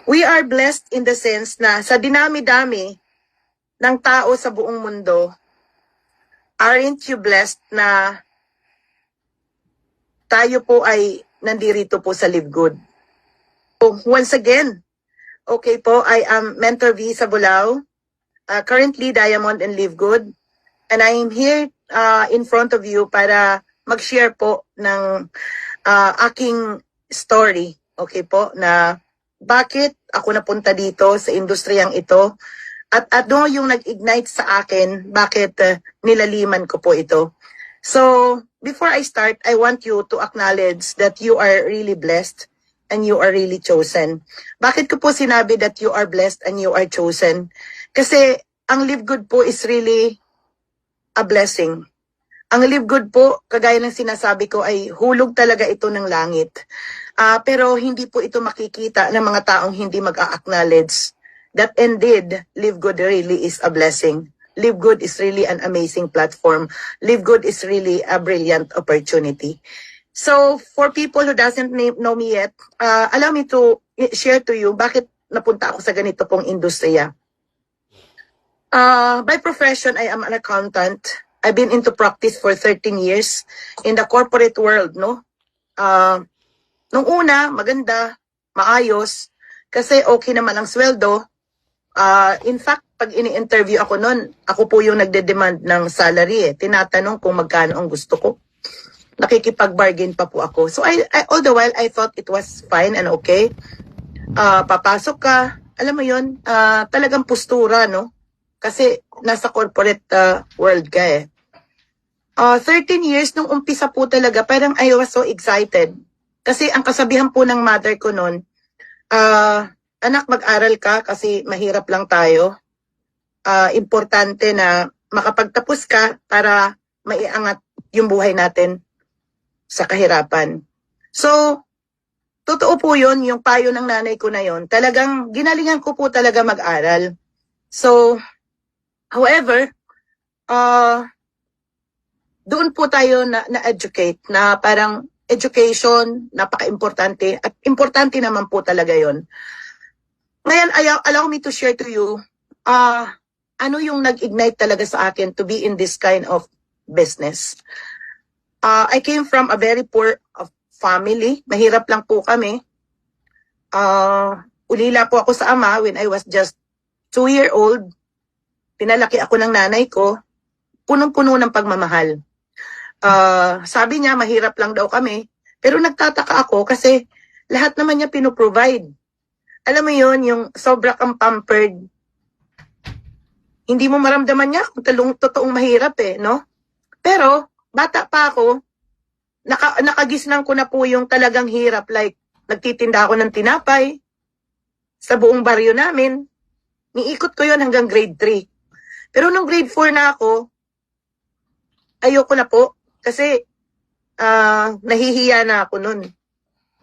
We are blessed in the sense na sa dinami-dami ng tao sa buong mundo, aren't you blessed na tayo po ay nandirito po sa Live Good? So, once again, okay po, I am Mentor V sa Bulao, currently Diamond and Live Good, and I am here in front of you para mag-share po ng aking story, okay po, na bakit ako napunta dito sa industriyang ito at ano yung nag-ignite sa akin, bakit nilaliman ko po ito. So, before I start, I want you to acknowledge that you are really blessed and you are really chosen. Bakit ko po sinabi that you are blessed and you are chosen? Kasi ang Live Good po is really a blessing. Ang Live Good po, kagaya ng sinasabi ko, ay hulog talaga ito ng langit. Pero hindi po ito makikita ng mga taong hindi mag-a-acknowledge that indeed, Live Good really is a blessing. Live Good is really an amazing platform. Live Good is really a brilliant opportunity. So, for people who doesn't know me yet, allow me to share to you bakit napunta ako sa ganito pong industriya. By profession, I am an accountant. I've been into practice for 13 years in the corporate world, no? Nung una, maganda, maayos, kasi okay naman ang sweldo. In fact, pag ini-interview ako noon, ako po yung nagde-demand ng salary. Tinatanong kung magkano ang gusto ko. Nakikipag-bargain pa po ako. So, all the while, I thought it was fine and okay. Papasok ka, alam mo yun, talagang postura, no? Kasi nasa corporate world ka eh. 13 years nung umpisa po talaga, parang I was so excited. Kasi ang kasabihan po ng mother ko noon, anak, mag-aral ka kasi mahirap lang tayo. Importante na makapagtapos ka para maiangat yung buhay natin sa kahirapan. So, totoo po yun, yung payo ng nanay ko na yun. Talagang ginalingan ko po talaga mag-aral. So, however, doon po tayo na-educate na parang education, napaka-importante at importante naman po talaga yon. Ngayon, allow me to share to you ano yung nag-ignite talaga sa akin to be in this kind of business. I came from a very poor family. Mahirap lang po kami. Ulila po ako sa ama when I was just 2-year-old. Pinalaki ako ng nanay ko, punong-puno ng pagmamahal. Sabi niya, mahirap lang daw kami. Pero nagtataka ako kasi lahat naman niya pinoprovide. Alam mo yun, yung sobra kang pampered. Hindi mo maramdaman niya kung totoong mahirap eh, no? Pero, bata pa ako, nakagisnan ko na po yung talagang hirap. Like, nagtitinda ako ng tinapay sa buong baryo namin. Niikot ko yun hanggang grade 3. Pero nung grade 4 na ako, ayoko na po. Kasi, nahihiya na ako nun.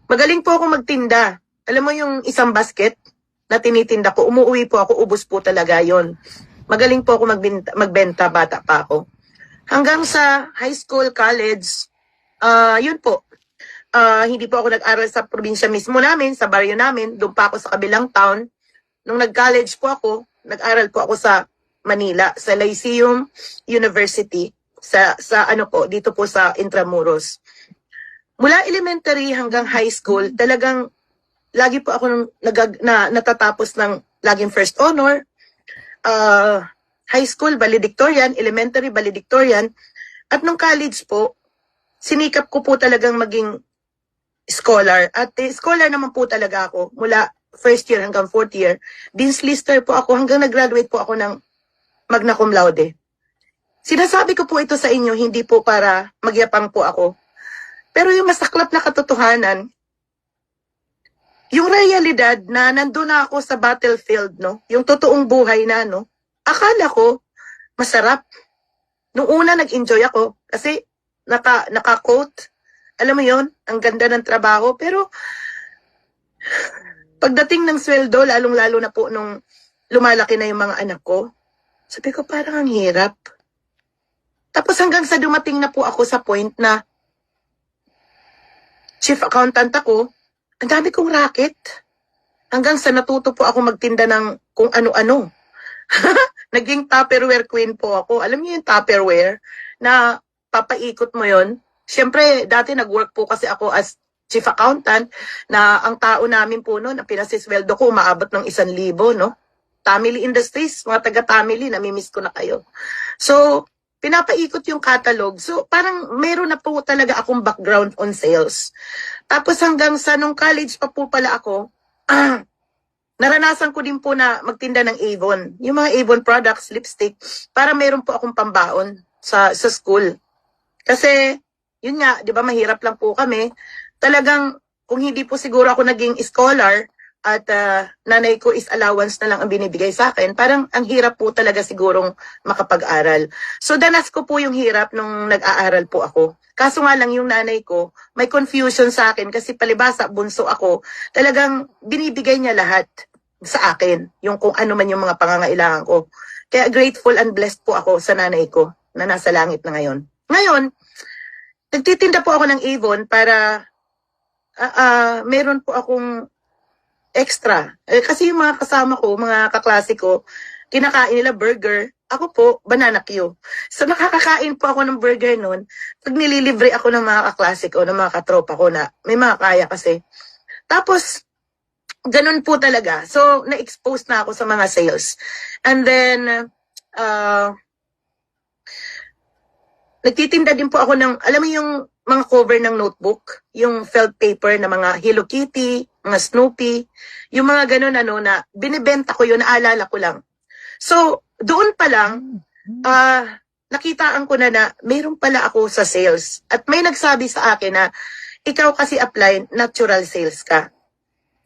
Magaling po ako magtinda. Alam mo yung isang basket na tinitinda ko, umuwi po ako, ubos po talaga yon. Magaling po ako magbenta, bata pa ako. Hanggang sa high school, college, yun po. Hindi po ako nag-aral sa probinsya mismo namin, sa baryo namin. Doon pa ako sa kabilang town. Nung nag-college po ako, nag-aral po ako sa Manila, sa Lyceum University, sa ano po, dito po sa Intramuros. Mula elementary hanggang high school, talagang lagi po ako natatapos ng laging first honor. High school, valedictorian, elementary, valedictorian. At nung college po, sinikap ko po talagang maging scholar. At scholar naman po talaga ako mula first year hanggang fourth year. Dean's Lister po ako hanggang nag-graduate po ako ng magna cum laude. Sinasabi ko po ito sa inyo, hindi po para magyapang po ako. Pero yung masaklap na katotohanan, yung realidad na nandun na ako sa battlefield, no? Yung totoong buhay na, no? Akala ko, masarap. Nung una, nag-enjoy ako kasi naka-quote. Alam mo yon, ang ganda ng trabaho. Pero, pagdating ng sweldo, lalong-lalo na po nung lumalaki na yung mga anak ko, sabi ko, parang ang hirap. Tapos hanggang sa dumating na po ako sa point na chief accountant ako, ang dami kong racket. hanggang sa natuto po ako magtinda ng kung ano-ano. Naging Tupperware queen po ako. Alam niyo yung Tupperware na papaikot mo yon. Siyempre, dati nag-work po kasi ako as chief accountant na ang tao namin po noon, ang pinasisweldo ko, umaabot ng 1,000, no? Family Industries, mga taga-family, namimiss ko na kayo. So, pinapaikot yung catalog. So, parang meron na po talaga akong background on sales. Tapos hanggang sa nung college pa po pala ako, naranasan ko din po na magtinda ng Avon. Yung mga Avon products, lipstick, para meron po akong pambaon sa school. Kasi, yun nga, di ba, mahirap lang po kami. Talagang, kung hindi po siguro ako naging scholar, at nanay ko is allowance na lang ang binibigay sa akin, parang ang hirap po talaga sigurong makapag-aral. So danas ko po yung hirap nung nag-aaral po ako. Kaso nga lang yung nanay ko, may confusion sa akin kasi palibasa, bunso ako, talagang binibigay niya lahat sa akin, yung kung ano man yung mga pangangailangan ko. Kaya grateful and blessed po ako sa nanay ko na nasa langit na ngayon. Ngayon, nagtitinda po ako ng Avon para meron po akong extra. Kasi yung mga kasama ko, mga kaklase ko, kinakain nila burger. Ako po, banana Q. So nakakakain po ako ng burger noon. Pag nililibre ako ng mga kaklase ko, ng mga katropa ko na may mga kaya kasi. Tapos, ganun po talaga. So, na-expose na ako sa mga sales. And then, nagtitinda din po ako ng, alam mo yung mga cover ng notebook, yung felt paper na mga Hello Kitty, mga Snoopy, yung mga ganun na binibenta ko yun, naalala ko lang. So, doon pa lang, nakitaan ko na mayroon pala ako sa sales. At may nagsabi sa akin na, ikaw kasi apply, natural sales ka.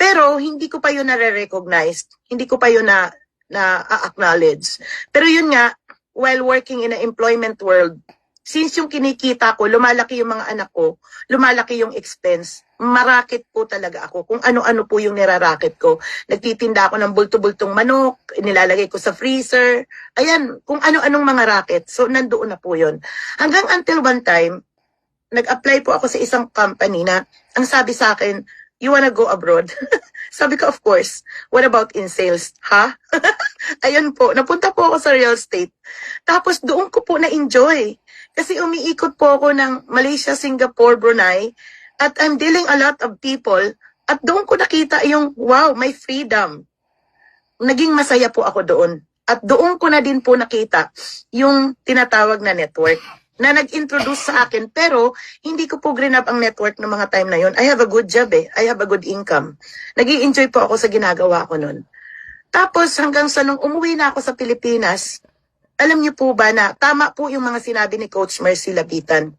Pero, hindi ko pa yun nare-recognize, hindi ko pa yun na-acknowledge. Pero yun nga, while working in an employment world, since yung kinikita ko, lumalaki yung mga anak ko, lumalaki yung expense, marakit po talaga ako. Kung ano-ano po yung nirarakit ko. Nagtitinda ako ng bulto-bultong manok, nilalagay ko sa freezer. Ayan, kung ano-anong mga racket. So, nandoon na po yun. Hanggang until one time, nag-apply po ako sa isang company na ang sabi sa akin, you wanna go abroad? Sabi ko, of course. What about in sales? Ha? Ayun po, napunta po ako sa real estate. Tapos doon ko po na-enjoy. Kasi umiikot po ako ng Malaysia, Singapore, Brunei, at I'm dealing a lot of people, at doon ko nakita yung, wow, may freedom. Naging masaya po ako doon. At doon ko na din po nakita yung tinatawag na network na nag-introduce sa akin, pero hindi ko po grinab ang network ng mga time na yun. I have a good job I have a good income. Nag-i-enjoy po ako sa ginagawa ko nun. Tapos hanggang sa nung umuwi na ako sa Pilipinas, alam niyo po ba na tama po yung mga sinabi ni Coach Mercy Lapitan.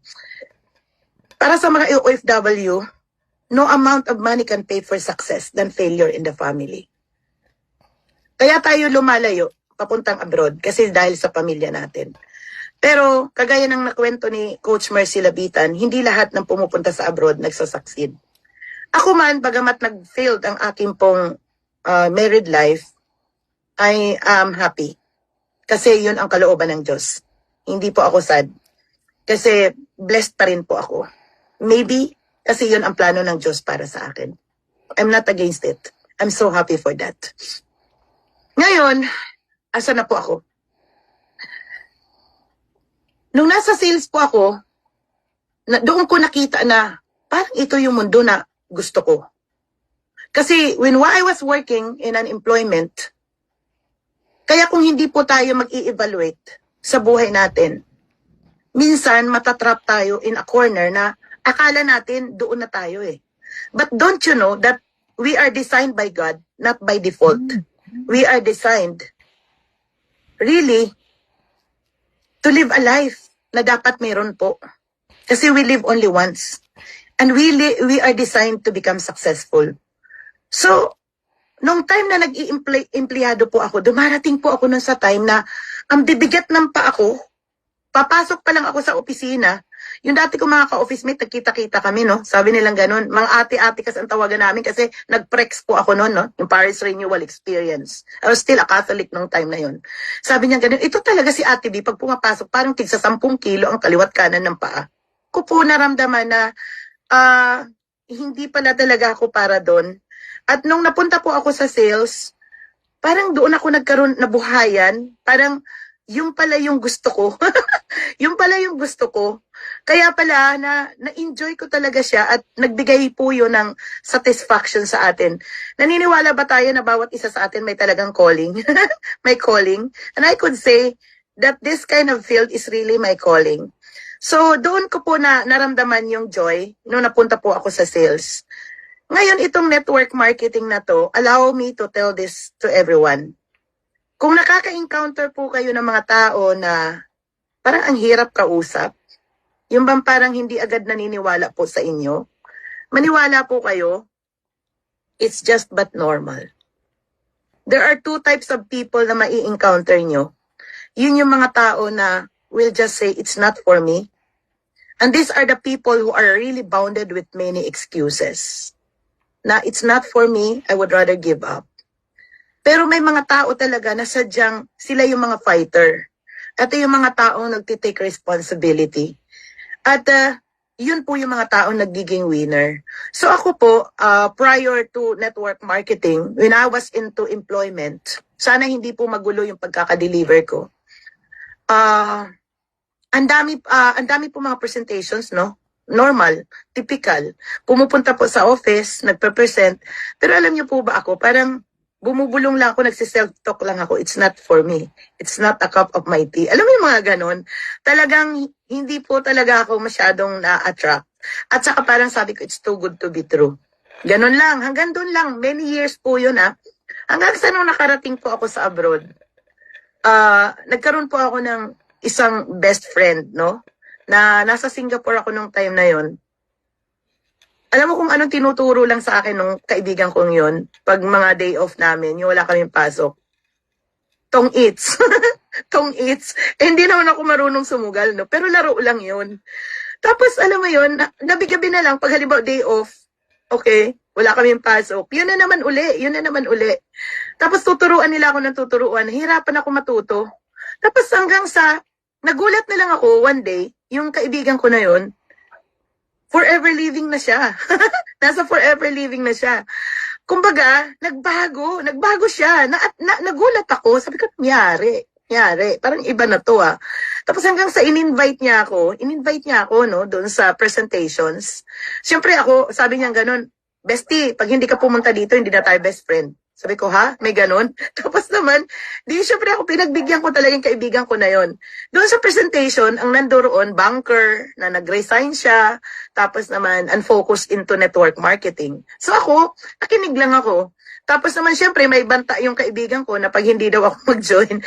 Para sa mga OFW, no amount of money can pay for success than failure in the family. Kaya tayo lumalayo papuntang abroad kasi dahil sa pamilya natin. Pero kagaya ng nakwento ni Coach Mercy Lapitan, hindi lahat ng pumupunta sa abroad nagsasucceed. Ako man, bagamat nag-failed ang aking pong married life, I am happy. Kasi yun ang kalooban ng Diyos. Hindi po ako sad. Kasi blessed pa rin po ako. Maybe kasi yun ang plano ng Diyos para sa akin. I'm not against it. I'm so happy for that. Ngayon, asa na po ako? Nung nasa sales po ako, doon ko nakita na parang ito yung mundo na gusto ko. Kasi when I was working in an employment, kaya kung hindi po tayo mag-i-evaluate sa buhay natin, minsan matatrap tayo in a corner na akala natin doon na tayo eh. But don't you know that we are designed by God, not by default. We are designed really to live a life na dapat meron po. Kasi we live only once. And we are designed to become successful. So, nung time na nag-i-empleyado po ako, dumarating po ako nun sa time na ang bibigat ng pa ako, papasok pa lang ako sa opisina, yung dati ko mga ka-office mate, nagkita-kita kami, no? Sabi nilang ganun, mga ate-ate kasi ang tawagan namin kasi nag-prex po ako noon, no? Yung Paris Renewal Experience. I was still a Catholic nung time na yun. Sabi niya ganun, ito talaga si Ate B, pag pumapasok, parang tigsa 10 kilo ang kaliwat kanan ng paa. Ko po naramdaman na hindi pala talaga ako para doon. At nung napunta po ako sa sales, parang doon ako nagkaroon, nabuhayan, parang yung pala yung gusto ko. Yung pala yung gusto ko. Kaya pala na-enjoy ko talaga siya at nagbigay po yun ng satisfaction sa atin. Naniniwala ba tayo na bawat isa sa atin may talagang calling? May calling? And I could say that this kind of field is really my calling. So doon ko po naramdaman yung joy nung napunta po ako sa sales. Ngayon, itong network marketing na to, allow me to tell this to everyone. Kung nakaka-encounter po kayo ng mga tao na parang ang hirap kausap, yung bang parang hindi agad naniniwala po sa inyo, maniwala po kayo, it's just but normal. There are two types of people na mai-encounter nyo. Yun yung mga tao na will just say, it's not for me. And these are the people who are really bounded with many excuses. Na it's not for me, I would rather give up. Pero may mga tao talaga na sadyang sila yung mga fighter. Ito yung mga taong nagtitake responsibility. At yun po yung mga taong nagiging winner. So ako po, prior to network marketing, when I was into employment, sana hindi po magulo yung pagkakadeliver ko. Ang dami po mga presentations, no? Normal, typical. Pumupunta po sa office, nagpe-present. Pero alam niyo po ba ako, parang bumubulong lang ako, nagsiself-talk lang ako. It's not for me. It's not a cup of my tea. Alam mo yung mga ganon? Talagang hindi po talaga ako masyadong na-attract. At saka parang sabi ko, it's too good to be true. Ganon lang. Hanggang doon lang. Many years po yun Hanggang sa nung nakarating po ako sa abroad. Nagkaroon po ako ng isang best friend, no? Na nasa Singapore ako nung time na yon. Alam mo kung anong tinuturo lang sa akin nung kaibigan kong yon pag mga day off namin, yung wala kaming pasok? Tong eats. Tong eats. Hindi naman ako marunong sumugal, no? Pero laro lang yon. Tapos, alam mo yon, gabi-gabi na lang, pag halimbawa day off, okay, wala kaming pasok. Yun na naman uli. Tapos tuturuan nila ako ng tuturuan. Hirapan ako matuto. Tapos hanggang sa, nagulat na lang ako one day, yung kaibigan ko na yon, forever living na siya. Nasa forever living na siya. Kumbaga, nagbago siya. Nagulat ako, sabi ko, nangyari. Parang iba na to Tapos hanggang sa in-invite niya ako, no, doon sa presentations. Siyempre ako, sabi niya ganun, bestie, pag hindi ka pumunta dito, hindi na tayo best friend. Sabi ko, ha? May ganon? Tapos naman, syempre ako, pinagbigyan ko talagang kaibigan ko na yon. Doon sa presentation, ang nandoon, banker, na nag-resign siya, tapos naman, unfocused into network marketing. So ako, nakinig lang ako. Tapos naman, syempre, may banta yung kaibigan ko na pag hindi daw ako mag-join,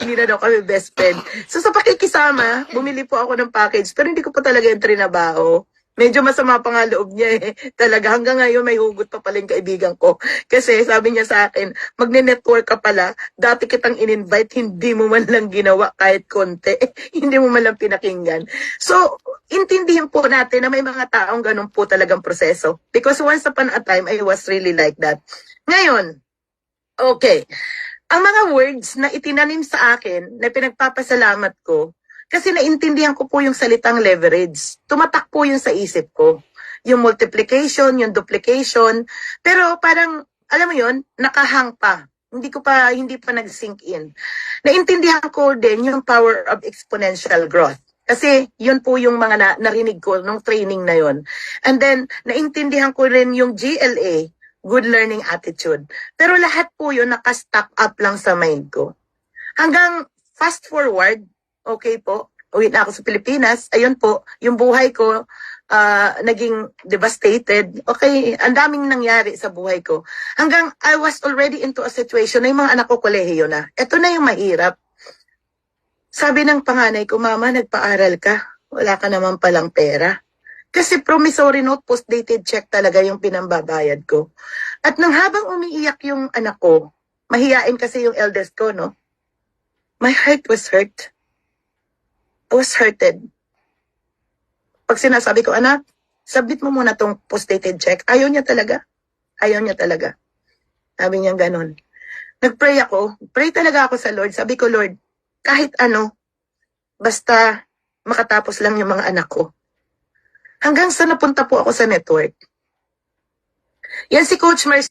hindi na daw kami best friend. So sa pakikisama, bumili po ako ng package, pero hindi ko po talaga yung trinabaho. Medyo masama pa nga loob niya Talaga hanggang ngayon may hugot pa pala yung kaibigan ko. Kasi sabi niya sa akin, magne-network ka pala, dati kitang in-invite, hindi mo man lang ginawa kahit konti. Hindi mo man lang pinakinggan. So, intindihin po natin na may mga taong ganun po talagang proseso. Because once upon a time, I was really like that. Ngayon, okay. Ang mga words na itinanim sa akin, na pinagpapasalamat ko, kasi naintindihan ko po yung salitang leverage. Tumatak po yun sa isip ko. Yung multiplication, yung duplication. Pero parang, alam mo yun, nakahang pa. Hindi pa nag-sink in. Naintindihan ko din yung power of exponential growth. Kasi yun po yung mga narinig ko nung training na yun. And then, naintindihan ko rin yung GLA, Good Learning Attitude. Pero lahat po yun nakastack up lang sa mind ko. Hanggang fast forward, okay po, uwi na ako sa Pilipinas, ayun po, yung buhay ko, naging devastated. Okay, ang daming nangyari sa buhay ko. Hanggang I was already into a situation na yung mga anak ko kolehiyo na. Ito na yung mahirap. Sabi ng panganay ko, Mama, nagpaaral ka. Wala ka naman palang pera. Kasi promissory note, post-dated check talaga yung pinambabayad ko. At nang habang umiiyak yung anak ko, mahiyain kasi yung eldest ko, no? My heart was hurt. I was hurted. Pag sinasabi ko, anak, submit mo muna tong post-dated check. Ayaw niya talaga. Sabi niya ganun. Nag-pray ako. Pray talaga ako sa Lord. Sabi ko, Lord, kahit ano, basta makatapos lang yung mga anak ko. Hanggang sa napunta po ako sa network. Yan si Coach Mercy.